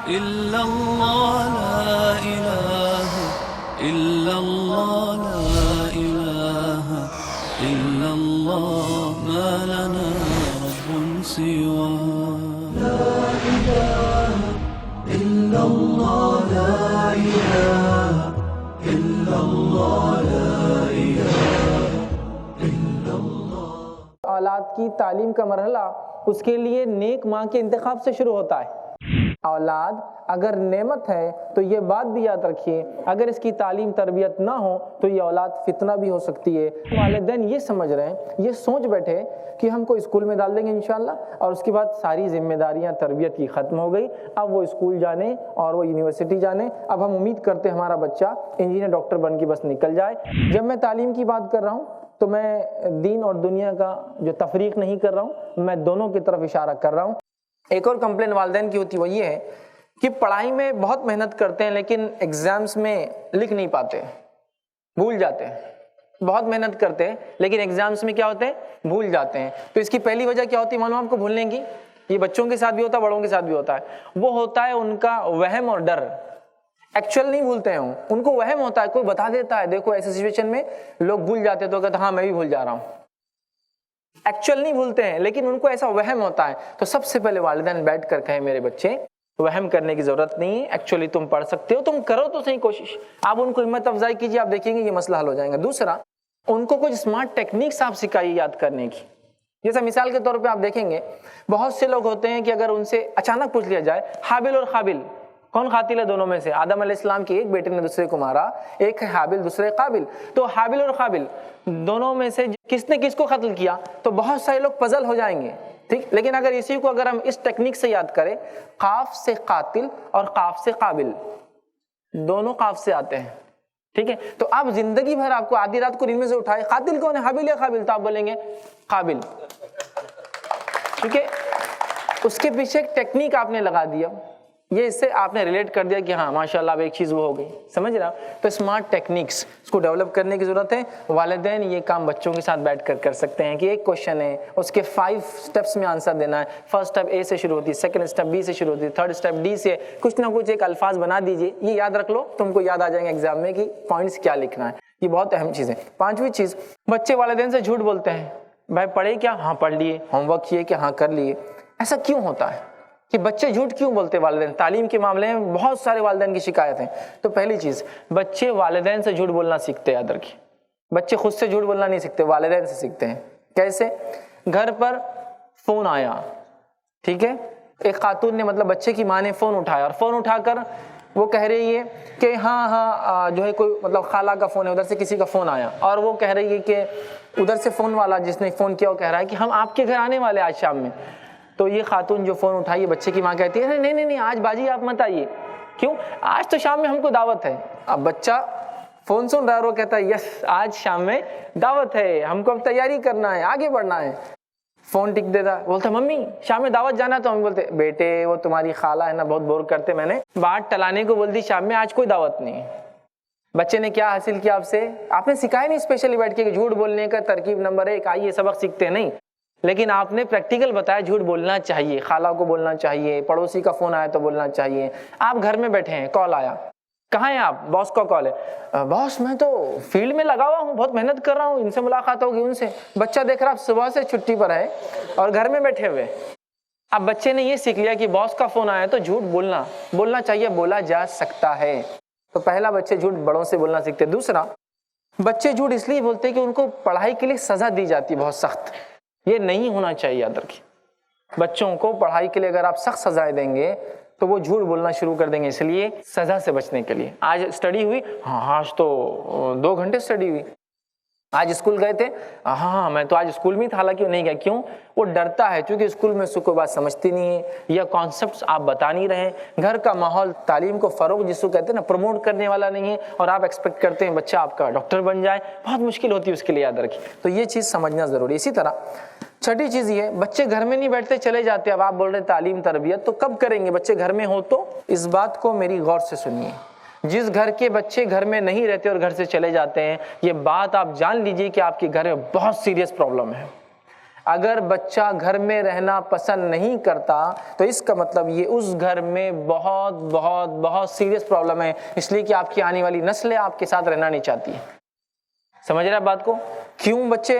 إلا الله لا إله إلا الله لا إله إلا الله ما لنا رب سواه لا إله إلا الله لا إله إلا الله لا إله إلا الله. اولاد کی تعلیم کا مرحلہ اس کے لیے نیک ماں کے انتخاب سے شروع ہوتا ہے. اولاد اگر نعمت ہے تو یہ بات بھی یاد رکھیے، اگر اس کی تعلیم تربیت نہ ہو تو یہ اولاد فتنہ بھی ہو سکتی ہے. والدین یہ سمجھ رہے ہیں، یہ سوچ بیٹھے کہ ہم کو اسکول میں ڈال دیں گے انشاءاللہ، اور اس کے بعد ساری ذمہ داریاں تربیت کی ختم ہو گئی، اب وہ اسکول جانے اور وہ یونیورسٹی جانے، اب ہم امید کرتے ہیں ہمارا بچہ انجینئر ڈاکٹر بن کے بس نکل جائے. جب میں تعلیم کی بات کر رہا ہوں تو میں دین اور دنیا کا جو تفریق نہیں کر رہا ہوں، میں دونوں کی طرف اشارہ کر رہا ہوں. ایک اور کمپلین والدین کی ہوتی ہے، وہ یہ ہے کہ پڑھائی میں بہت محنت کرتے ہیں لیکن ایگزامز میں لکھ نہیں پاتے، بھول جاتے ہیں. بہت محنت کرتے ہیں لیکن ایگزامز میں کیا ہوتے ہیں؟ بھول جاتے ہیں. تو اس کی پہلی وجہ کیا ہوتی ہے معلوم آپ کو بھولنے کی؟ یہ بچوں کے ساتھ بھی ہوتا ہے، بڑوں کے ساتھ بھی ہوتا ہے. وہ ہوتا ہے ان کا وہم اور ڈر. ایکچوئل نہیں بھولتے ہیں، ان کو وہم ہوتا ہے، کوئی بتا دیتا ہے دیکھو ایسے سچویشن میں لوگ بھول جاتے تو کہتے ہاں میں بھی بھول جا رہا ہوں. ایکچوئل نہیں بھولتے ہیں لیکن ان کو ایسا وہم ہوتا ہے. تو سب سے پہلے والدین بیٹھ کر کہیں میرے بچے وہم کرنے کی ضرورت نہیں ہے، ایکچولی تم پڑھ سکتے ہو، تم کرو تو صحیح کوشش. آپ ان کو ہمت افزائی کیجیے، آپ دیکھیں گے یہ مسئلہ حل ہو جائے گا. دوسرا، ان کو کچھ اسمارٹ ٹیکنیکس آپ سکھائیے یاد کرنے کی. جیسا مثال کے طور پہ آپ دیکھیں گے بہت سے لوگ ہوتے ہیں کہ اگر ان سے اچانک پوچھ لیا جائے حابل اور قابل کون قاتل ہے دونوں میں سے؟ آدم علیہ السلام کے ایک بیٹے نے دوسرے کو مارا، ایک ہے حابل دوسرے قابل. تو حابل اور قابل دونوں میں سے کس نے کس کو قتل کیا؟ تو بہت سارے لوگ پزل ہو جائیں گے. ٹھیک، لیکن اگر اسی کو اگر ہم اس ٹیکنیک سے یاد کریں، قاف سے قاتل اور قاف سے قابل، دونوں قاف سے آتے ہیں. ٹھیک ہے، تو آپ زندگی بھر آپ کو آدھی رات کو نیند میں سے اٹھائے قاتل کون ہے، حابل یا قابل؟ تو آپ بولیں گے قابل. ٹھیک ہے، اس کے پیچھے ایک ٹیکنیک آپ نے لگا دیا، یہ اس سے آپ نے ریلیٹ کر دیا کہ ہاں ماشاءاللہ اب ایک چیز وہ ہو گئی. سمجھ رہا؟ تو اسمارٹ ٹیکنیکس اس کو ڈیولپ کرنے کی ضرورت ہے. والدین یہ کام بچوں کے ساتھ بیٹھ کر کر سکتے ہیں کہ ایک کوشچن ہے اس کے 5 سٹیپس میں آنسر دینا ہے. فرسٹ سٹیپ اے سے شروع ہوتی ہے، سیکنڈ سٹیپ بی سے شروع ہوتی ہے، تھرڈ سٹیپ ڈی سے. کچھ نہ کچھ ایک الفاظ بنا دیجئے، یہ یاد رکھ لو، تم کو یاد آ جائیں گے ایگزام میں کہ پوائنٹس کیا لکھنا ہے. یہ بہت اہم چیز ہے. 5ویں چیز، بچے والدین سے جھوٹ بولتے ہیں. بھائی پڑھے کیا؟ ہاں پڑھ لیے. ہوم ورک کیے کہ ہاں کر لیے. ایسا کیوں ہوتا ہے کہ بچے جھوٹ کیوں بولتے؟ والدین تعلیم کے معاملے میں بہت سارے والدین کی شکایت ہیں. تو پہلی چیز، بچے والدین سے جھوٹ بولنا سیکھتے ہیں. یاد رکھیے، بچے خود سے جھوٹ بولنا نہیں سیکھتے، والدین سے سیکھتے ہیں. کیسے؟ گھر پر فون آیا، ٹھیک ہے، ایک خاتون نے مطلب بچے کی ماں نے فون اٹھایا اور فون اٹھا کر وہ کہہ رہی ہے کہ ہاں جو ہے کوئی مطلب خالہ کا فون ہے، ادھر سے کسی کا فون آیا، اور وہ کہہ رہی ہے کہ ادھر سے فون والا جس نے فون کیا وہ کہہ رہا ہے کہ ہم آپ کے گھر آنے والے آج شام میں. تو یہ خاتون جو فون اٹھائی، بچے کی ماں کہتی ہے نہیں آج باجی آپ مت آئیے. کیوں؟ آج تو شام میں ہم کو دعوت ہے. اب بچہ فون سن رہا ہے اور وہ کہتا ہے یس آج شام میں دعوت ہے، ہم کو اب تیاری کرنا ہے، آگے بڑھنا ہے. فون ٹک دیتا، بولتا ممی شام میں دعوت جانا. تو ہم بولتے بیٹے وہ تمہاری خالہ ہے نا بہت بور کرتے، میں نے بات ٹلانے کو بول دی، شام میں آج کوئی دعوت نہیں. بچے نے کیا حاصل کیا آپ سے؟ آپ نے سکھایا نہیں اسپیشلی بیٹھ کے کہ جھوٹ بولنے کا ترکیب نمبر 1 آئیے سبق سیکھتے نہیں، لیکن آپ نے پریکٹیکل بتایا جھوٹ بولنا چاہیے، خالہ کو بولنا چاہیے، پڑوسی کا فون آیا تو بولنا چاہیے. آپ گھر میں بیٹھے ہیں، کال آیا، کہاں ہیں آپ؟ باس کا کال ہے. باس میں تو فیلڈ میں لگا ہوا ہوں، بہت محنت کر رہا ہوں، ان سے ملاقات ہوگی ان سے. بچہ دیکھ رہا آپ صبح سے چھٹی پر ہے اور گھر میں بیٹھے ہوئے. اب بچے نے یہ سیکھ لیا کہ باس کا فون آیا تو جھوٹ بولنا چاہیے، بولا جا سکتا ہے. تو پہلا بچے جھوٹ بڑوں سے بولنا سیکھتے. دوسرا، بچے جھوٹ اس لیے بولتے کہ ان کو پڑھائی کے لیے سزا دی جاتی بہت سخت. یہ نہیں ہونا چاہیے. یاد رکھیے، بچوں کو پڑھائی کے لیے اگر آپ سخت سزائیں دیں گے تو وہ جھوٹ بولنا شروع کر دیں گے. اس لیے سزا سے بچنے کے لیے آج اسٹڈی ہوئی، ہاں آج تو 2 گھنٹے اسٹڈی ہوئی. آج اسکول گئے تھے، ہاں میں تو آج اسکول میں تھا، حالانکہ وہ نہیں گیا. کیوں؟ وہ ڈرتا ہے کیونکہ اسکول میں اس کو کوئی بات سمجھتی نہیں ہے یا کانسیپٹس آپ بتا نہیں رہے. گھر کا ماحول تعلیم کو فروغ جس کو کہتے ہیں نا پروموٹ کرنے والا نہیں ہے، اور آپ ایکسپیکٹ کرتے ہیں بچہ آپ کا ڈاکٹر بن جائے. بہت مشکل ہوتی ہے اس کے لیے. یاد رکھیے، تو یہ چیز سمجھنا ضروری ہے. اسی طرح چھٹی چیز یہ، بچے گھر میں نہیں بیٹھتے چلے جاتے. اب آپ بول رہے تعلیم تربیت تو کب کریں گے؟ بچے گھر میں ہو تو. اس بات کو میری غور سے سنیے، جس گھر کے بچے گھر میں نہیں رہتے اور گھر سے چلے جاتے ہیں، یہ بات آپ جان لیجئے کہ آپ کے گھر میں بہت سیریس پرابلم ہے. اگر بچہ گھر میں رہنا پسند نہیں کرتا تو اس کا مطلب یہ اس گھر میں بہت بہت بہت سیریس پرابلم ہے، اس لیے کہ آپ کی آنے والی نسلیں آپ کے ساتھ رہنا نہیں چاہتی ہے۔ سمجھ رہے ہیں بات کو؟ کیوں بچے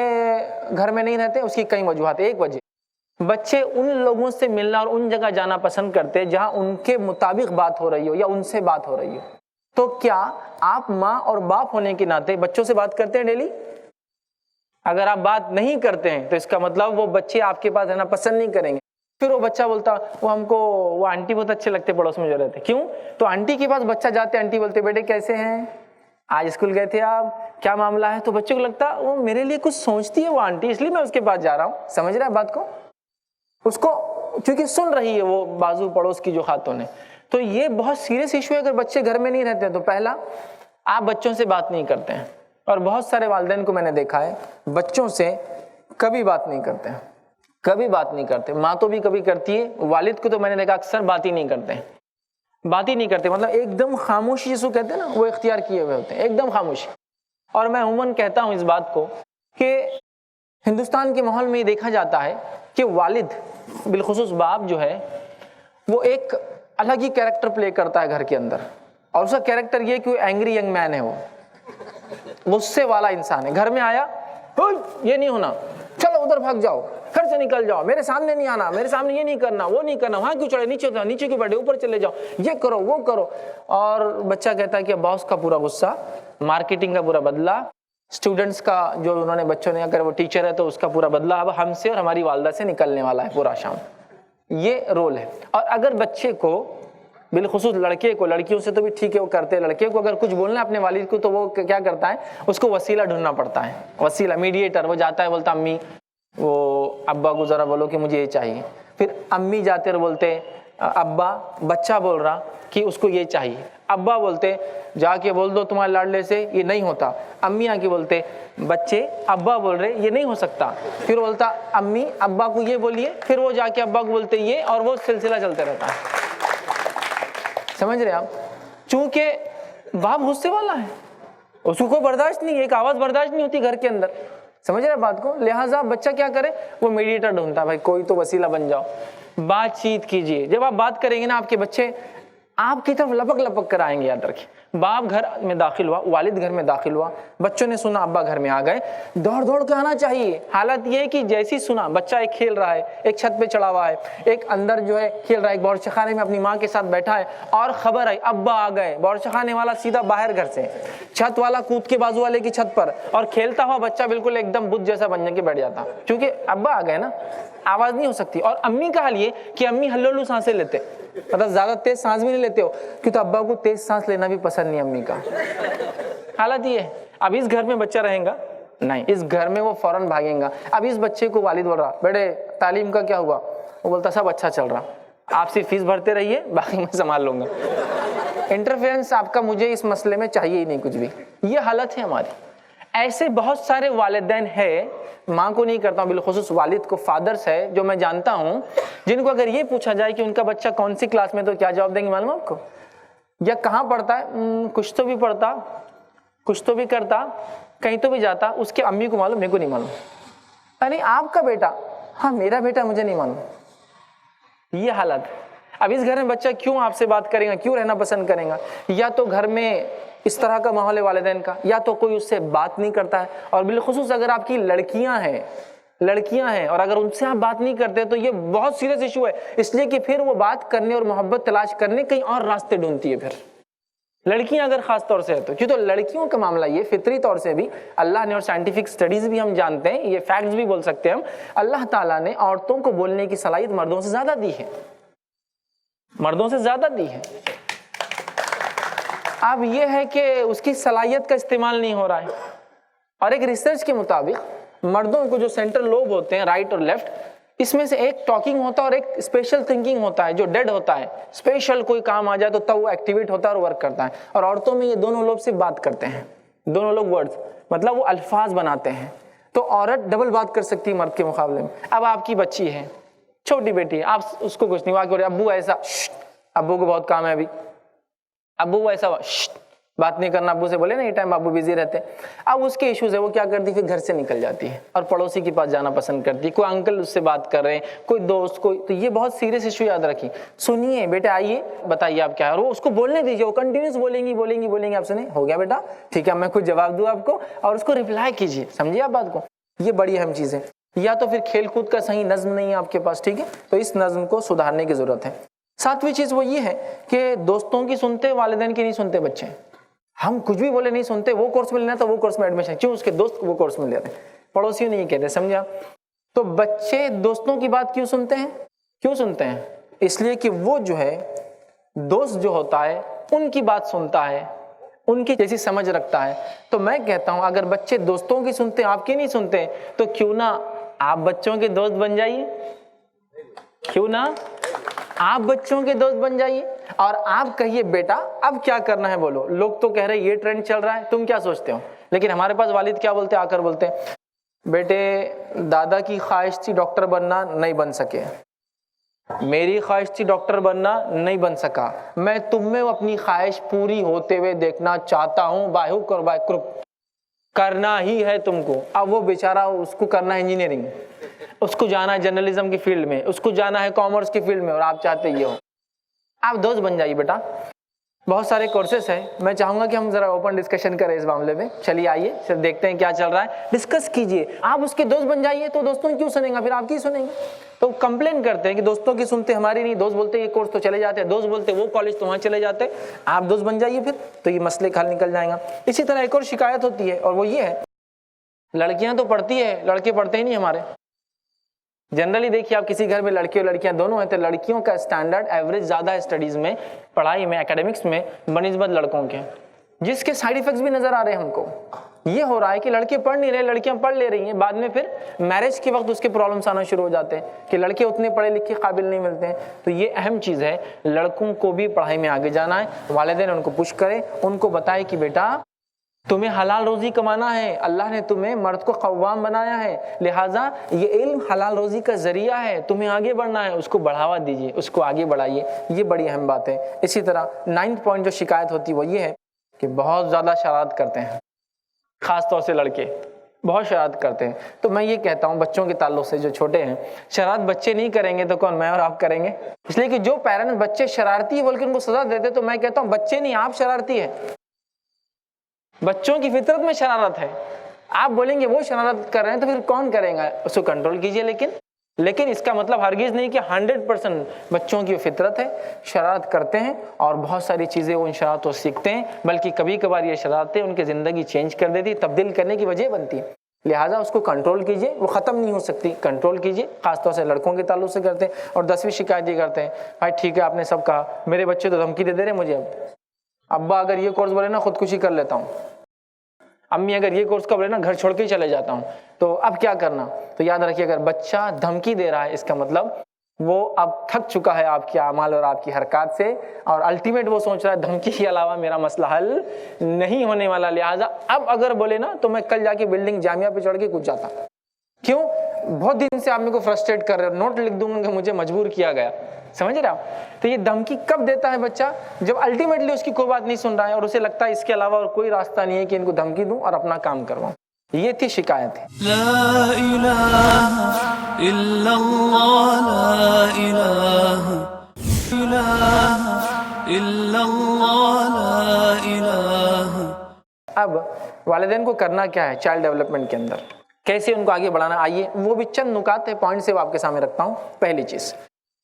گھر میں نہیں رہتے؟ اس کی کئی وجوہات ہیں۔ ایک وجہ، بچے ان لوگوں سے ملنا اور ان جگہ جانا پسند کرتے جہاں ان کے مطابق بات ہو رہی ہو یا ان سے بات ہو رہی ہو۔ تو کیا آپ ماں اور باپ ہونے کے ناطے بچوں سے بات کرتے ہیں ڈیلی؟ اگر آپ بات نہیں کرتے ہیں تو اس کا مطلب وہ بچے آپ کے پاس رہنا پسند نہیں کریں گے۔ پھر وہ بچہ بولتا وہ ہم کو وہ آنٹی بہت اچھے لگتے پڑوس میں جو رہتے، کیوں؟ تو آنٹی کے پاس بچہ جاتے، آنٹی بولتے بیٹے کیسے ہیں، آج اسکول گئے تھے آپ، کیا معاملہ ہے؟ تو بچے کو لگتا وہ میرے لیے کچھ سوچتی ہے وہ آنٹی، اس لیے میں اس کے پاس جا رہا ہوں۔ سمجھ رہا ہے بات کو؟ اس کو چونکہ سن رہی ہے وہ بازو پڑوس کی جو خاتون ہے۔ تو یہ بہت سیریس ایشو ہے اگر بچے گھر میں نہیں رہتے تو پہلا آپ بچوں سے بات نہیں کرتے ہیں، اور بہت سارے والدین کو میں نے دیکھا ہے بچوں سے کبھی بات نہیں کرتے ہیں، کبھی بات نہیں کرتے۔ ماں تو بھی کبھی کرتی ہے، والد کو تو میں نے دیکھا اکثر بات ہی نہیں کرتے ہیں، بات ہی نہیں کرتے، مطلب ایک دم خاموشی جس کو کہتے ہیں نا وہ اختیار کیے ہوئے ہوتے ہیں، ایک دم خاموشی۔ اور میں عموماً کہتا ہوں اس بات کو کہ ہندوستان کے ماحول میں یہ دیکھا جاتا ہے کہ والد بالخصوص باپ جو ہے وہ ایک الگ ہی کیریکٹر پلے کرتا ہے گھر کے اندر، اور اس کا کیریکٹر یہ کہ وہ اینگری ینگ مین ہے، وہ غصے والا انسان ہے۔ گھر میں آیا یہ نہیں ہونا، چلو ادھر بھاگ جاؤ، گھر سے نکل جاؤ، میرے سامنے نہیں آنا، میرے سامنے یہ نہیں کرنا، وہ نہیں کرنا، وہاں کیوں چڑھے، نیچے کیوں بیٹھے، اوپر چلے جاؤ، یہ کرو وہ کرو۔ اور بچہ کہتا ہے کہ باس کا پورا غصہ، مارکیٹنگ کا پورا بدلہ، اسٹوڈنٹس کا جو انہوں نے بچوں نے، اگر وہ ٹیچر ہے تو اس کا پورا بدلہ اب ہم سے اور ہماری والدہ سے نکلنے والا ہے پورا شام۔ یہ رول ہے۔ اور اگر بچے کو بالخصوص لڑکے کو، لڑکیوں سے تو بھی ٹھیک ہے وہ کرتے ہیں، لڑکے کو اگر کچھ بولنا ہے اپنے والد کو تو وہ کیا کرتا ہے، اس کو وسیلہ ڈھونڈنا پڑتا ہے، وسیلہ، میڈیٹر۔ وہ جاتا ہے بولتا امی وہ ابا کو ذرا بولو کہ مجھے یہ چاہیے، پھر امی جاتے اور بولتے ابا، بچہ بول رہا کہ اس کو یہ چاہیے، ابا بولتے جا کے بول دو تمہارے لاڈلے سے یہ نہیں ہوتا، امی آ کے بولتے بچے ابا بول رہے یہ نہیں ہو سکتا، پھر بولتا امی ابا کو یہ بولیے، پھر وہ جا کے ابا کو بولتے یہ، اور وہ سلسلہ چلتے رہتا ہے۔ سمجھ رہے آپ؟ چونکہ باپ غصے والا ہے، اس کو کوئی برداشت نہیں ہے، ایک آواز برداشت نہیں ہوتی گھر کے اندر۔ سمجھ رہے بات کو؟ لہٰذا بچہ کیا کرے، وہ میڈیٹر ڈھونڈتا ہے، بھائی کوئی تو وسیلہ بن جاؤ، بات چیت کیجئے۔ جب آپ بات کریں گے نا آپ کے بچے آپ کی طرف لپک لپک کر آئیں گے۔ یاد رکھیں، باپ گھر میں داخل ہوا، والد گھر میں داخل ہوا، بچوں نے سنا ابا گھر میں آ گئے، دوڑ دوڑ کے آنا چاہیے۔ حالت یہ ہے کہ جیسی سنا بچہ ایک کھیل رہا ہے، ایک چھت پہ چڑھا ہوا ہے، ایک اندر جو ہے کھیل رہا ہے، ایک باورچی خانے میں اپنی ماں کے ساتھ بیٹھا ہے، اور خبر آئی ابا آ گئے، باورچی خانے والا سیدھا باہر گھر سے، چھت والا کود کے بازو والے کی چھت پر، اور کھیلتا ہوا بچہ بالکل ایک دم بدھ جیسا بن کے بیٹھ جاتا، کیونکہ ابا آ گئے نا، آواز نہیں ہو سکتی۔ اور امی کا حال یہ کہ امی ہلو ہلو سانسیں لیتے، مطلب زیادہ تیز سانس بھی نہیں لیتے ہو، کیونکہ ابا کو تیز سانس لینا بھی پسند نہیں امی کا۔ حالت یہ ہے۔ اب اس گھر میں بچہ رہیں گا نہیں، اس گھر میں وہ فوراً بھاگیں گا۔ اب اس بچے کو والد بول رہا بیٹے تعلیم کا کیا ہوا، وہ بولتا سب اچھا چل رہا، آپ صرف فیس بھرتے رہیے، باقی میں سنبھال لوں گا۔ انٹرفیئرنس آپ کا مجھے اس مسئلے میں چاہیے ہی نہیں کچھ بھی۔ یہ حالت ہے ہماری۔ ایسے بہت سارے والدین ہیں، ماں کو نہیں کرتا ہوں، بالخصوص والد کو، فادرس ہے جو میں جانتا ہوں، جن کو اگر یہ پوچھا جائے کہ ان کا بچہ کون سی کلاس میں تو کیا جواب دیں گے معلوم آپ کو؟ یا کہاں پڑھتا ہے، کچھ تو بھی پڑھتا، کچھ تو بھی کرتا، کہیں تو بھی جاتا، اس کے امی کو معلوم، میرے کو نہیں معلوم۔ ارے آپ کا بیٹا، ہاں میرا بیٹا مجھے نہیں معلوم۔ یہ حالت۔ اب اس گھر میں بچہ کیوں آپ سے بات کرے گا، کیوں رہنا پسند کرے گا؟ یا تو گھر میں اس طرح کا ماحول ہے والدین کا، یا تو کوئی اس سے بات نہیں کرتا ہے۔ اور بالخصوص اگر آپ کی لڑکیاں ہیں اور اگر ان سے آپ بات نہیں کرتے تو یہ بہت سیریس ایشو ہے، اس لیے کہ پھر وہ بات کرنے اور محبت تلاش کرنے کہیں اور راستے ڈھونڈتی ہے۔ پھر لڑکیاں اگر خاص طور سے ہے تو، کیوں تو لڑکیوں کا معاملہ یہ فطری طور سے بھی اللہ نے، اور سائنٹیفک سٹڈیز بھی ہم جانتے ہیں، یہ فیکٹس بھی بول سکتے ہیں ہم، اللہ تعالیٰ نے عورتوں کو بولنے کی صلاحیت مردوں سے زیادہ دی ہے، مردوں سے زیادہ دی ہے۔ اب یہ ہے کہ اس کی صلاحیت کا استعمال نہیں ہو رہا ہے۔ اور ایک ریسرچ کے مطابق مردوں کو جو سینٹرل لوب ہوتے ہیں، رائٹ اور لیفٹ، اس میں سے ایک ٹاکنگ ہوتا ہے اور ایک اسپیشل تھنکنگ ہوتا ہے جو ڈیڈ ہوتا ہے، اسپیشل کوئی کام آ جائے تو تب وہ ایکٹیویٹ ہوتا ہے اور ورک کرتا ہے۔ اور عورتوں میں یہ دونوں لوگ سے بات کرتے ہیں، دونوں لوگ ورڈز، مطلب وہ الفاظ بناتے ہیں۔ تو عورت ڈبل بات کر سکتی ہے مرد کے مقابلے میں۔ اب آپ کی بچی ہے، چھوٹی بیٹی ہے، آپ اس کو کچھ نہیں، ابو ایسا، ابو کو بہت کام ہے ابھی، ابو ایسا، بات نہیں کرنا، ابو سے بولے نا یہ ٹائم ابو بزی رہتے ہیں. اب اس کے ایشوز ہے، وہ کیا کرتی ہے، پھر گھر سے نکل جاتی ہے اور پڑوسی کے پاس جانا پسند کرتی ہے. کوئی انکل اس سے بات کر رہے ہیں، کوئی دوست، کوئی. تو یہ بہت سیریس ایشو یاد رکھیں. سنیے بیٹے، آئیے بتائیے آپ کیا ہے، اور وہ اس کو بولنے دیجیے. وہ کنٹینیوس بولیں گی. آپ سنیں، ہو گیا بیٹا، ٹھیک ہے میں کچھ جواب دوں آپ کو، اور اس کو ریپلائی کیجیے. سمجھیے آپ بات کو. یہ بڑی اہم چیز ہے. یا تو پھر کھیل کود کا صحیح نظم نہیں ہے آپ کے پاس، ٹھیک ہے، تو اس نظم کو سدھارنے کی ضرورت ہے. 7ویں چیز وہ یہ ہے کہ دوستوں کی سنتے، والدین کی نہیں سنتے بچے. ہم کچھ بھی بولے نہیں سنتے. وہ کورس میں لینا تو وہ کورس میں ایڈمیشن، کیوں، اس کے دوست وہ کورس میں لے رہے ہیں، پڑوسیوں نہیں کہتے. سمجھا؟ تو بچے دوستوں کی بات کیوں سنتے ہیں؟ اس لیے کہ وہ جو ہے دوست جو ہوتا ہے ان کی بات سنتا ہے، ان کی جیسی سمجھ رکھتا ہے. تو میں کہتا ہوں اگر بچے دوستوں کی سنتے ہیں، آپ کی نہیں سنتے، تو کیوں نہ آپ بچوں کے دوست بن جائیے. کیوں نہ آپ بچوں کے دوست بن جائیے اور آپ کہیے بیٹا اب کیا کرنا ہے بولو. لوگ تو کہہ رہے یہ ٹرینڈ چل رہا ہے، تم کیا سوچتے ہو؟ لیکن ہمارے پاس والد کیا بولتے، آ کر بولتے بیٹے دادا کی خواہش تھی ڈاکٹر بننا، نہیں بن سکے. میری خواہش تھی ڈاکٹر بننا، نہیں بن سکا. میں تم میں اپنی خواہش پوری ہوتے ہوئے دیکھنا چاہتا ہوں، بائی ہک اور بائی کروک. کرنا ہی ہے تم کو. اب وہ بیچارہ اس کو کرنا ہے انجینئرنگ، اس کو جانا ہے جرنلزم کی فیلڈ میں، اس کو جانا ہے کامرس کی فیلڈ میں، اور آپ چاہتے یہ ہو. آپ دوست بن جائیے بیٹا. بہت سارے کورسز ہیں. میں چاہوں گا کہ ہم ذرا اوپن ڈسکشن کریں اس معاملے میں. چلیے آئیے صرف دیکھتے ہیں کیا چل رہا ہے، ڈسکس کیجئے. آپ اس کے دوست بن جائیے تو دوستوں کی کیوں سنیں گا، پھر آپ کی سنیں گے. تو کمپلین کرتے ہیں کہ دوستوں کی سنتے ہماری نہیں. دوست بولتے یہ کورس تو چلے جاتے ہیں، دوست بولتے وہ کالج تو وہاں چلے جاتے. آپ دوست بن جائیے پھر تو یہ مسئلے کا حل نکل جائیں گا. اسی طرح ایک اور شکایت ہوتی ہے اور وہ یہ ہے لڑکیاں تو پڑھتی ہے، لڑکے پڑھتے ہی نہیں ہمارے. جنرلی دیکھیے آپ کسی گھر میں لڑکے اور لڑکیاں دونوں ہیں تو لڑکیوں کا اسٹینڈرڈ ایوریج زیادہ ہے اسٹڈیز میں، پڑھائی میں، اکیڈمکس میں بنسبت لڑکوں کے، جس کے سائیڈ ایفیکٹس بھی نظر آ رہے ہیں ہم کو. یہ ہو رہا ہے کہ لڑکے پڑھ نہیں رہے، لڑکیاں پڑھ لے رہی ہیں، بعد میں پھر میرج کے وقت اس کے پرابلمس آنا شروع ہو جاتے ہیں کہ لڑکے اتنے پڑھے لکھے قابل نہیں ملتے ہیں. تو یہ اہم چیز ہے، لڑکوں کو بھی پڑھائی میں آگے جانا ہے. والدین ان کو پش کرے، ان کو بتائے کہ بیٹا تمہیں حلال روزی کمانا ہے، اللہ نے تمہیں مرد کو قوام بنایا ہے، لہٰذا یہ علم حلال روزی کا ذریعہ ہے، تمہیں آگے بڑھنا ہے. اس کو بڑھاوا دیجیے، اس کو آگے بڑھائیے. یہ بڑی اہم بات ہے. اسی طرح 9th پوائنٹ جو شکایت ہوتی ہے وہ یہ ہے کہ بہت زیادہ شرارت کرتے ہیں، خاص طور سے لڑکے بہت شرارت کرتے ہیں. تو میں یہ کہتا ہوں بچوں کے تعلق سے جو چھوٹے ہیں، شرارت بچے نہیں کریں گے تو کون، میں اور آپ کریں گے. اس لیے کہ جو پیرنٹس بچے شرارتی ہے بول کے ان کو سزا دیتے، تو میں کہتا ہوں بچے نہیں آپ شرارتی ہے. بچوں کی فطرت میں شرارت ہے. آپ بولیں گے وہ شرارت کر رہے ہیں تو پھر کون کرے گا، اس کو کنٹرول کیجئے. لیکن اس کا مطلب ہرگز نہیں کہ 100% بچوں کی فطرت ہے، شرارت کرتے ہیں اور بہت ساری چیزیں وہ ان شرارتوں سیکھتے ہیں، بلکہ کبھی کبھار یہ شرارتیں ان کی زندگی چینج کر دیتی، تبدیل کرنے کی وجہ بنتی ہے. لہٰذا اس کو کنٹرول کیجئے. وہ ختم نہیں ہو سکتی، کنٹرول کیجئے. خاص طور سے لڑکوں کے تعلق سے کرتے ہیں. اور 10ویں شکایت یہ کرتے ہیں، بھائی ٹھیک ہے آپ نے سب کہا، میرے بچے تو دھمکی دے رہے مجھے. ابا اگر یہ کورس بولے نا خودکشی کر لیتا ہوں، امی اگر یہ کورس کا بولے نا گھر چھوڑ کے ہی چلے جاتا ہوں. تو اب کیا کرنا؟ تو یاد رکھیے اگر بچہ دھمکی دے رہا ہے اس کا مطلب وہ اب تھک چکا ہے آپ کے اعمال اور آپ کی حرکات سے، اور الٹیمیٹ وہ سوچ رہا ہے دھمکی کے علاوہ میرا مسئلہ حل نہیں ہونے والا. لہٰذا اب اگر بولے نا تو میں کل جا کے بلڈنگ جامعہ پہ چڑھ کے کود جاتا. کیوں؟ بہت دن سے آپ میرے کو فرسٹریٹ کر رہے ہو، نوٹ لکھ دوں گا کہ مجھے مجبور کیا گیا. سمجھ رہے آپ؟ تو یہ دھمکی کب دیتا ہے بچہ؟ جب الٹیمیٹلی اس کی کوئی بات نہیں سن رہا ہے اور اسے لگتا ہے اس کے علاوہ اور کوئی راستہ نہیں ہے کہ ان کو دھمکی دوں اور اپنا کام کرواؤں. یہ تھی شکایت ہے. لا الہ الا اللہ، لا الہ الا اللہ، لا الہ. اب والدین کو کرنا کیا ہے چائلڈ ڈیولپمنٹ کے اندر، کیسے ان کو آگے بڑھانا؟ آئیے وہ بھی چند نکات ہے، پوائنٹ سے وہ آپ کے سامنے رکھتا ہوں. پہلی چیز،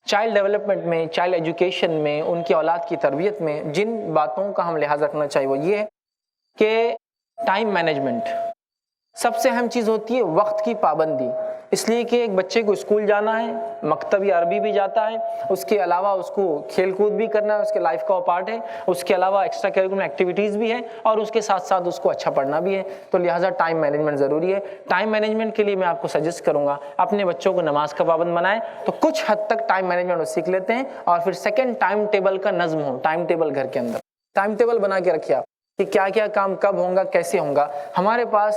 چائلڈ ڈیولپمنٹ میں، چائلڈ ایجوکیشن میں، ان کی اولاد کی تربیت میں جن باتوں کا ہم لحاظ رکھنا چاہیے وہ یہ ہے کہ ٹائم مینجمنٹ. سب سے اہم چیز ہوتی ہے وقت کی پابندی. اس لیے کہ ایک بچے کو اسکول جانا ہے، مکتب یا عربی بھی جاتا ہے، اس کے علاوہ اس کو کھیل کود بھی کرنا ہے، اس کے لائف کا پارٹ ہے، اس کے علاوہ ایکسٹرا کریکولر ایکٹیویٹیز بھی ہیں، اور اس کے ساتھ ساتھ اس کو اچھا پڑھنا بھی ہے. تو لہٰذا ٹائم مینجمنٹ ضروری ہے. ٹائم مینجمنٹ کے لیے میں آپ کو سجیسٹ کروں گا اپنے بچوں کو نماز کا پابند بنائیں، تو کچھ حد تک ٹائم مینجمنٹ وہ سیکھ لیتے ہیں. اور پھر سیکنڈ، ٹائم ٹیبل کا نظم ہو. ٹائم ٹیبل گھر کے اندر ٹائم ٹیبل بنا کے رکھیے آپ کہ کیا کیا کام کب ہوگا، کیسے ہوگا. ہمارے پاس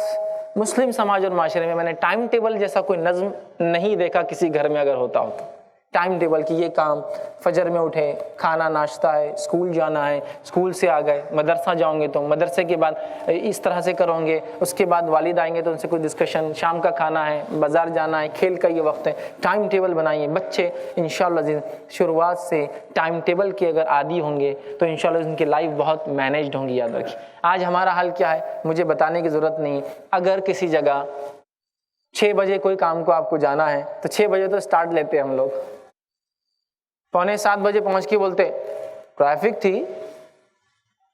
مسلم سماج اور معاشرے میں نے ٹائم ٹیبل جیسا کوئی نظم نہیں دیکھا کسی گھر میں اگر ہوتا ہو تو. ٹائم ٹیبل کی یہ کام، فجر میں اٹھے، کھانا ناشتہ ہے، اسکول جانا ہے، اسکول سے آ گئے، مدرسہ جاؤں گے تو مدرسے کے بعد اس طرح سے کروں گے، اس کے بعد والد آئیں گے تو ان سے کوئی ڈسکشن، شام کا کھانا ہے، بازار جانا ہے، کھیل کا یہ وقت ہے، ٹائم ٹیبل بنائیے۔ بچے انشاءاللہ شروعات سے ٹائم ٹیبل کے اگر عادی ہوں گے تو انشاءاللہ ان کی لائف بہت مینیجڈ ہوں گی۔ یاد رکھیے آج ہمارا حال کیا ہے، مجھے بتانے کی ضرورت نہیں، اگر کسی جگہ 6 بجے کوئی کام کو آپ کو جانا ہے تو 6 بجے تو سٹارٹ لیتے ہم لوگ، 6:45 بجے پہنچ کے بولتے ٹریفک تھی،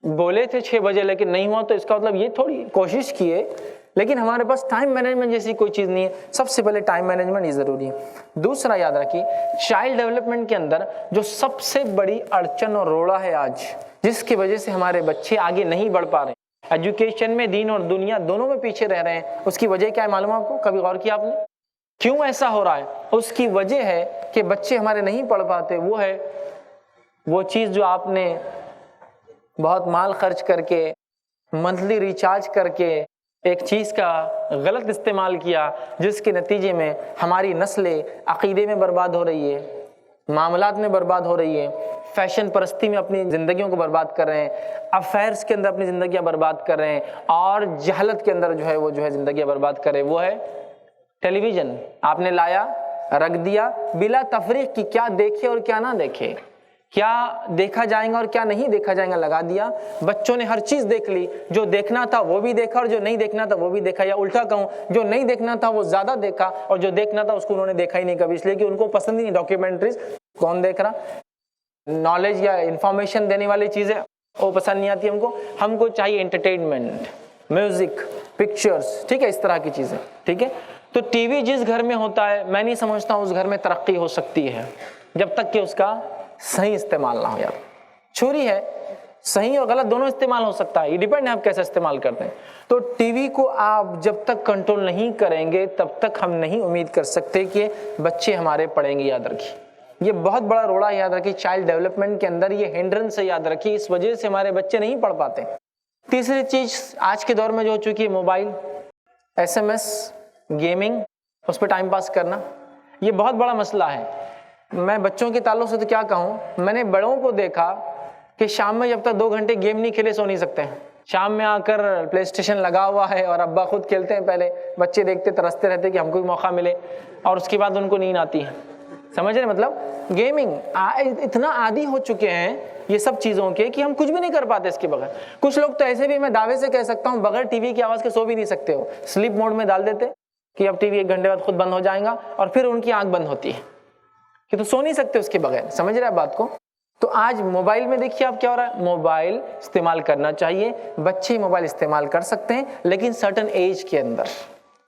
بولے تھے 6 بجے لیکن نہیں ہوا، تو اس کا مطلب یہ تھوڑی کوشش کیے، لیکن ہمارے پاس ٹائم مینجمنٹ جیسی کوئی چیز نہیں ہے۔ سب سے پہلے ٹائم مینجمنٹ یہ ضروری ہے۔ دوسرا یاد رکھیے، چائلڈ ڈیولپمنٹ کے اندر جو سب سے بڑی اڑچن اور روڑا ہے آج، جس کی وجہ سے ہمارے بچے آگے نہیں بڑھ پا رہے ہیں، ایجوکیشن میں دین اور دنیا دونوں میں پیچھے رہ رہے ہیں، اس کی وجہ کیا ہے معلوم ہے آپ کو؟ کبھی غور کیا آپ نے کیوں ایسا ہو رہا ہے؟ اس کی وجہ ہے کہ بچے ہمارے نہیں پڑھ پاتے، وہ ہے وہ چیز جو آپ نے بہت مال خرچ کر کے، منتھلی ریچارج کر کے ایک چیز کا غلط استعمال کیا، جس کے نتیجے میں ہماری نسلیں عقیدے میں برباد ہو رہی ہے، معاملات میں برباد ہو رہی ہے، فیشن پرستی میں اپنی زندگیوں کو برباد کر رہے ہیں، افیئرس کے اندر اپنی زندگیاں برباد کر رہے ہیں، اور جہالت کے اندر جو ہے زندگیاں برباد کر رہے ہیں۔ وہ ہے ٹیلی ویژن، آپ نے لایا، رکھ دیا، بلا تفریق کی، کیا دیکھے اور کیا نہ دیکھے، کیا دیکھا جائے گا اور کیا نہیں دیکھا جائے گا لگا دیا۔ بچوں نے ہر چیز دیکھ لی، جو دیکھنا تھا وہ بھی دیکھا اور جو نہیں دیکھنا تھا وہ بھی دیکھا، یا الٹا کہوں جو نہیں دیکھنا تھا وہ زیادہ دیکھا اور جو دیکھنا تھا اس کو انہوں نے دیکھا ہی نہیں کبھی، اس لیے کہ ان کو پسند ہی نہیں ڈاکیومنٹریز۔ کون دیکھ رہا؟ نالج یا انفارمیشن دینے والی چیزیں وہ پسند نہیں آتی ہم کو چاہیے انٹرٹینمنٹ، میوزک، پکچرز، ٹھیک ہے، اس طرح کی چیزیں، ٹھیک ہے۔ تو ٹی وی جس گھر میں ہوتا ہے، میں نہیں سمجھتا ہوں اس گھر میں ترقی ہو سکتی ہے جب تک کہ اس کا صحیح استعمال نہ ہو۔ یار چھری ہے، صحیح اور غلط دونوں استعمال ہو سکتا ہے، یہ ڈیپینڈ ہے آپ کیسے استعمال کرتے ہیں۔ تو ٹی وی کو آپ جب تک کنٹرول نہیں کریں گے تب تک ہم نہیں امید کر سکتے کہ بچے ہمارے پڑھیں گے۔ یاد رکھیے یہ بہت بڑا روڑا ہے، یاد رکھیے چائلڈ ڈیولپمنٹ کے اندر یہ ہینڈرنس ہے، یاد رکھیے اس وجہ سے ہمارے بچے نہیں پڑھ پاتے۔ تیسری چیز آج کے دور میں جو ہو چکی ہے، موبائل، SMS، گیمنگ، اس پہ ٹائم پاس کرنا، یہ بہت بڑا مسئلہ ہے۔ میں بچوں کے تعلق سے تو کیا کہوں، میں نے بڑوں کو دیکھا کہ شام میں جب تک 2 گھنٹے گیم نہیں کھیلے سو نہیں سکتے ہیں۔ شام میں آ کر پلے اسٹیشن لگا ہوا ہے اور ابا خود کھیلتے ہیں، پہلے بچے دیکھتے ترستے رہتے کہ ہم کو بھی موقع ملے، اور اس کے بعد ان کو نیند آتی ہے۔ سمجھ رہے مطلب گیمنگ اتنا عادی ہو چکے ہیں یہ سب چیزوں کے کہ ہم کچھ بھی نہیں کر پاتے اس کے بغیر۔ کچھ لوگ تو ایسے بھی، میں دعوے سے کہہ سکتا ہوں، بغیر ٹی وی کی آواز کے سو بھی نہیں سکتے ہو، سلیپ موڈ میں ڈال دیتے کہ اب ٹی وی 1 گھنٹے بعد خود بند ہو جائے گا، اور پھر ان کی آنکھ بند ہوتی ہے کہ تو سو نہیں سکتے اس کے بغیر۔ سمجھ رہے ہیں بات کو؟ تو آج موبائل میں دیکھیے آپ کیا ہو رہا ہے، موبائل استعمال کرنا چاہیے، بچے موبائل استعمال کر سکتے ہیں لیکن سرٹن ایج کے اندر،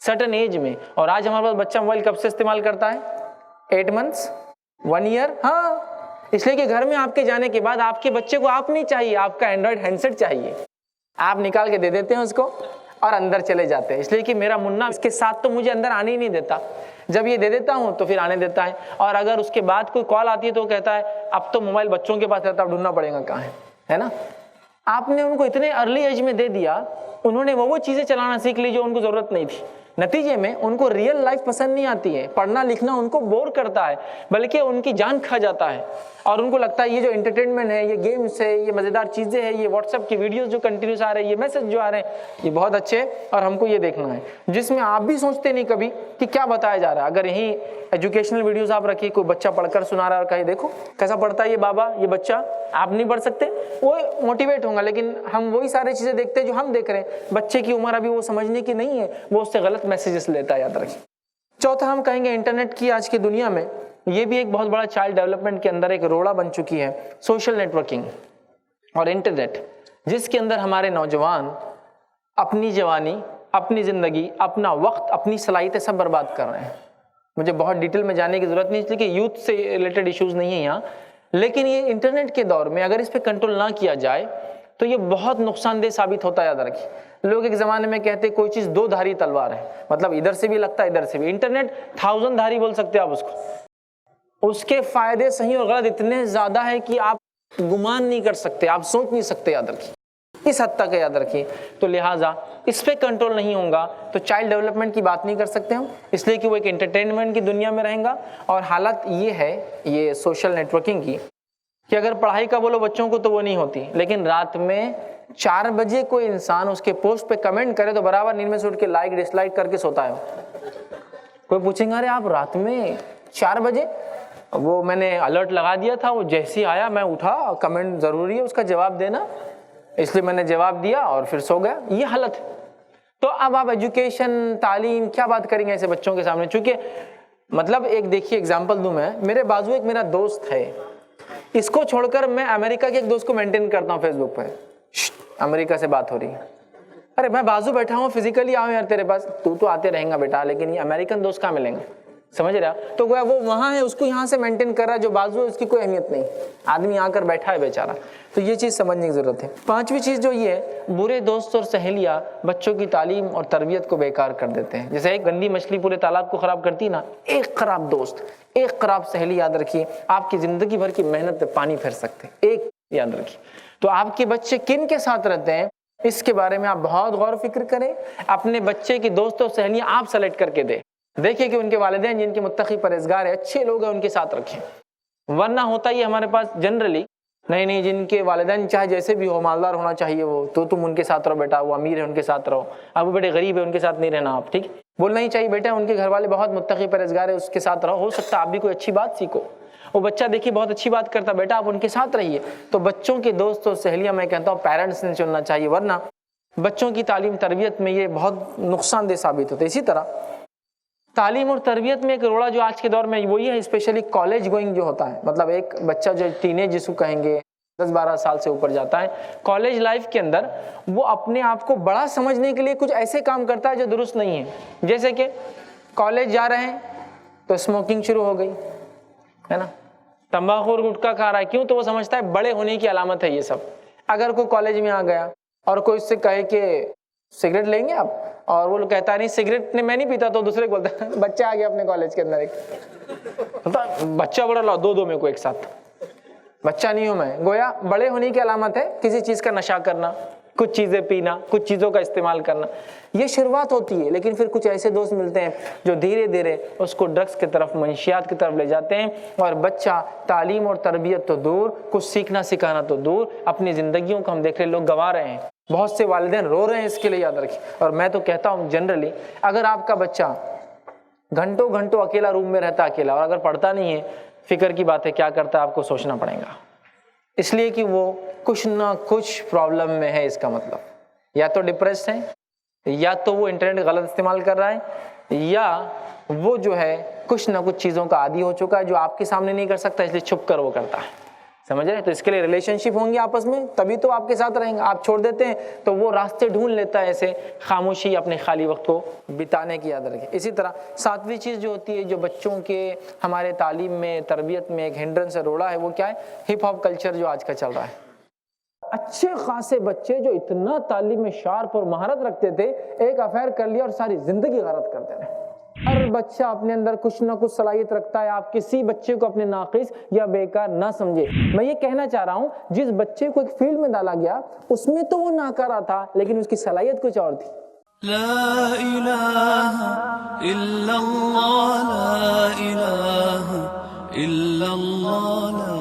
سرٹن ایج میں۔ اور آج ہمارے پاس بچہ موبائل کب سے استعمال کرتا ہے؟ 8 منتھس، 1 ایئر، ہاں، اس لیے کہ گھر میں آپ کے جانے کے بعد آپ کے بچے کو آپ نہیں چاہیے، آپ کا اینڈرائڈ ہینڈسیٹ چاہیے، آپ نکال کے دے دیتے ہیں اس کو اور اندر چلے جاتے ہیں، اس لیے کہ میرا منا اس کے ساتھ تو مجھے اندر آنے ہی نہیں دیتا، جب یہ دے دیتا ہوں تو پھر آنے دیتا ہے، اور اگر اس کے بعد کوئی کال آتی ہے تو وہ کہتا ہے اب تو موبائل بچوں کے پاس رہتا، اب ڈھونڈنا پڑے گا کہاں ہے نا۔ آپ نے ان کو اتنے ارلی ایج میں دے دیا، انہوں نے وہ چیزیں چلانا سیکھ لی جو ان کو ضرورت نہیں تھی، نتیجے میں ان کو ریئل لائف پسند نہیں آتی ہے، پڑھنا لکھنا ان کو بور کرتا ہے، بلکہ ان کی جان کھا جاتا ہے، اور ان کو لگتا ہے یہ جو انٹرٹینمنٹ ہے، یہ گیمز ہے، یہ مزیدار چیزیں ہیں، یہ واٹس ایپ کی ویڈیوز جو کنٹینیوس آ رہے ہیں، یہ میسج جو آ رہے ہیں، یہ بہت اچھے اور ہم کو یہ دیکھنا ہے، جس میں آپ بھی سوچتے نہیں کبھی کہ کیا بتایا جا رہا ہے۔ اگر یہی ایجوکیشنل ویڈیوز آپ رکھیے، کوئی بچہ پڑھ کر سنا رہا ہے اور کہیں دیکھو کیسا پڑھتا ہے یہ بابا، یہ بچہ، آپ نہیں پڑھ سکتے، وہ موٹیویٹ ہوں گا، لیکن ہم وہی ساری چیزیں دیکھتے ہیں جو ہم دیکھ رہے ہیں، بچے کی عمر ابھی وہ سمجھنے کی نہیں ہے، وہ اس سے غلط میسیجز لیتا ہے، یاد رکھیے۔ چوتھا ہم کہیں گے انٹرنیٹ کی آج کی دنیا میں یہ بھی ایک بہت بڑا چائلڈ ڈیولپمنٹ کے اندر ایک روڑا بن چکی ہے، سوشل نیٹ ورکنگ اور انٹرنیٹ، جس کے اندر ہمارے نوجوان اپنی جوانی، اپنی زندگی، اپنا وقت، اپنی صلاحیتیں سب برباد کر رہے ہیں۔ مجھے بہت ڈیٹیل میں جانے کی ضرورت نہیں، اس لیے کہ یوتھ سے ریلیٹڈ ایشوز نہیں ہیں یہاں، لیکن یہ انٹرنیٹ کے دور میں اگر اس پہ کنٹرول نہ کیا جائے تو یہ بہت نقصان دہ ثابت ہوتا ہے، یاد رکھیے۔ لوگ ایک زمانے میں کہتے کوئی چیز 2 دھاری تلوار ہے، مطلب ادھر سے بھی لگتا ہے ادھر سے بھی، انٹرنیٹ 1000 دھاری بول سکتے آپ اس کو، اس کے فائدے صحیح اور غلط اتنے زیادہ ہے کہ آپ گمان نہیں کر سکتے، آپ سوچ نہیں سکتے، یاد رکھیے۔ اس حد تک یاد رکھیے. تو لہٰذا اس پہ کنٹرول نہیں ہوگا تو چائلڈ ڈیولپمنٹ کی بات نہیں کر سکتے ہم, اس لیے کہ وہ ایک انٹرٹینمنٹ کی دنیا میں رہیں گا. اور حالت یہ ہے یہ سوشل نیٹورکنگ کی کہ اگر پڑھائی کا بولو بچوں کو تو وہ نہیں ہوتی, لیکن رات میں 4 بجے کوئی انسان اس کے پوسٹ پہ کمنٹ کرے تو برابر نیند میں سے اٹھ کے لائک ڈس لائک کر کے سوتا ہے. کوئی پوچھیں گا ارے آپ رات میں 4 بجے, وہ میں نے الرٹ لگا دیا تھا, وہ جیسے ہی آیا میں اٹھا, کمنٹ ضروری ہے اس کا جواب دینا, اس لیے میں نے جواب دیا اور پھر سو گیا. یہ حالت ہے. تو اب آپ ایجوکیشن تعلیم کیا بات کریں گے ایسے بچوں کے سامنے؟ چونکہ مطلب ایک دیکھیے ایگزامپل دوں میں, میرے بازو ایک میرا دوست ہے, اس کو چھوڑ کر میں امریکہ کے ایک دوست کو مینٹین کرتا ہوں فیس بک پہ, امریکہ سے بات ہو رہی ہے, ارے میں بازو بیٹھا ہوں فزیکلی آؤں یار تیرے پاس, تو آتے رہیں گا بیٹا, لیکن یہ امریکن دوست کہاں ملیں گے, سمجھ رہا؟ تو گویا وہ وہاں ہے, اس کو یہاں سے مینٹین کر رہا ہے, جو بازو ہے اس کی کوئی اہمیت نہیں, آدمی آ کر بیٹھا ہے بیچارہ. تو یہ چیز سمجھنے کی ضرورت ہے. 5ویں چیز جو یہ ہے, برے دوست اور سہیلیاں بچوں کی تعلیم اور تربیت کو بیکار کر دیتے ہیں. جیسے ایک گندی مچھلی پورے تالاب کو خراب کرتی نا, ایک خراب دوست, ایک خراب سہیلی یاد رکھیے آپ کی زندگی بھر کی محنت پہ پانی پھیر سکتے ہیں. ایک یاد رکھیے. تو آپ کے بچے کن کے ساتھ رہتے ہیں اس کے بارے میں آپ بہت غور و فکر کریں. اپنے بچے کی دوست اور سہیلیاں آپ سلیکٹ کر کے دیں, دیکھیں کہ ان کے والدین جن کے متقی پرہیزگار ہیں, اچھے لوگ ہیں, ان کے ساتھ رکھیں. ورنہ ہوتا یہ ہمارے پاس جنرلی نہیں جن کے والدین چاہے جیسے بھی ہو, مالدار ہونا چاہیے وہ, تو تم ان کے ساتھ رہو بیٹا, وہ امیر ہے ان کے ساتھ رہو, اب وہ بیٹے غریب ہے ان کے ساتھ نہیں رہنا آپ, ٹھیک بولنا ہی چاہیے بیٹا ان کے گھر والے بہت متقی پرہیزگار ہے اس کے ساتھ رہو, ہو سکتا ہے آپ بھی کوئی اچھی بات سیکھو. وہ بچہ دیکھیے بہت اچھی بات کرتا, بیٹا آپ ان کے ساتھ رہیے. تو بچوں کے دوست اور سہیلیاں میں کہتا ہوں پیرنٹس نے چننا چاہیے, ورنہ بچوں کی تعلیم تربیت میں یہ بہت نقصان دہ ثابت ہوتا ہے. اسی طرح تعلیم اور تربیت میں ایک روڑا جو آج کے دور میں وہی ہے, اسپیشلی کالج گوئنگ جو ہوتا ہے, مطلب ایک بچہ جو ٹینیج جس کو کہیں گے 10-12 سال سے اوپر جاتا ہے, کالج لائف کے اندر وہ اپنے آپ کو بڑا سمجھنے کے لیے کچھ ایسے کام کرتا ہے جو درست نہیں ہے. جیسے کہ کالج جا رہے ہیں تو اسموکنگ شروع ہو گئی ہے نا, تمباکو اور گٹکا کھا رہا ہے, کیوں؟ تو وہ سمجھتا ہے بڑے ہونے کی علامت ہے یہ سب. اگر کوئی کالج میں آ گیا اور کوئی اس سے کہے کہ سگریٹ لیں گے آپ, اور وہ کہتا ہے نہیں سگریٹ میں نہیں پیتا, تو دوسرے کو بولتا ہے بچہ آ گیا اپنے کالج کے اندر, ایک بچہ بڑا لاؤ دو میں کو ایک ساتھ, بچہ نہیں ہوں میں. گویا بڑے ہونے کی علامت ہے کسی چیز کا نشہ کرنا, کچھ چیزیں پینا, کچھ چیزوں کا استعمال کرنا. یہ شروعات ہوتی ہے, لیکن پھر کچھ ایسے دوست ملتے ہیں جو دھیرے دھیرے اس کو ڈرگس کی طرف, منشیات کی طرف لے جاتے ہیں, اور بچہ تعلیم اور تربیت تو دور, کچھ سیکھنا سکھانا تو دور, اپنی زندگیوں کو ہم دیکھ رہے لوگ گنوا رہے ہیں. بہت سے والدین رو رہے ہیں اس کے لیے, یاد رکھیں. اور میں تو کہتا ہوں جنرلی اگر آپ کا بچہ گھنٹوں گھنٹوں اکیلا روم میں رہتا اکیلا, اور اگر پڑھتا نہیں ہے, فکر کی بات ہے کیا کرتا ہے آپ کو سوچنا پڑے گا, اس لیے کہ وہ کچھ نہ کچھ پرابلم میں ہے. اس کا مطلب یا تو ڈپریسڈ ہے, یا تو وہ انٹرنیٹ غلط استعمال کر رہا ہے, یا وہ جو ہے کچھ نہ کچھ چیزوں کا عادی ہو چکا ہے جو آپ کے سامنے نہیں کر سکتا, اس لیے چھپ کر وہ کرتا ہے. سمجھ رہے؟ تو اس کے لیے ریلیشن شپ ہوں گی آپس میں, تبھی تو آپ کے ساتھ رہیں گے. آپ چھوڑ دیتے ہیں تو وہ راستے ڈھونڈ لیتا ہے ایسے خاموشی اپنے خالی وقت کو بتانے کی, یاد رکھیں. اسی طرح 7ویں چیز جو ہوتی ہے جو بچوں کے ہمارے تعلیم میں تربیت میں ایک ہنڈرنس سے روڑا ہے, وہ کیا ہے؟ ہپ ہاپ کلچر جو آج کا چل رہا ہے. اچھے خاصے بچے جو اتنا تعلیم میں شارپ اور مہارت رکھتے تھے, ایک افیئر کر لیا اور ساری زندگی غارت کرتے رہے. ہر بچہ اپنے اندر کچھ نہ کچھ صلاحیت رکھتا ہے, آپ کسی بچے کو اپنے ناقص یا بیکار نہ سمجھے. میں یہ کہنا چاہ رہا ہوں جس بچے کو ایک فیلڈ میں ڈالا گیا اس میں تو وہ ناکارہ تھا, لیکن اس کی صلاحیت کچھ اور تھی. لا الہ الا اللہ, لا الہ الا اللہ.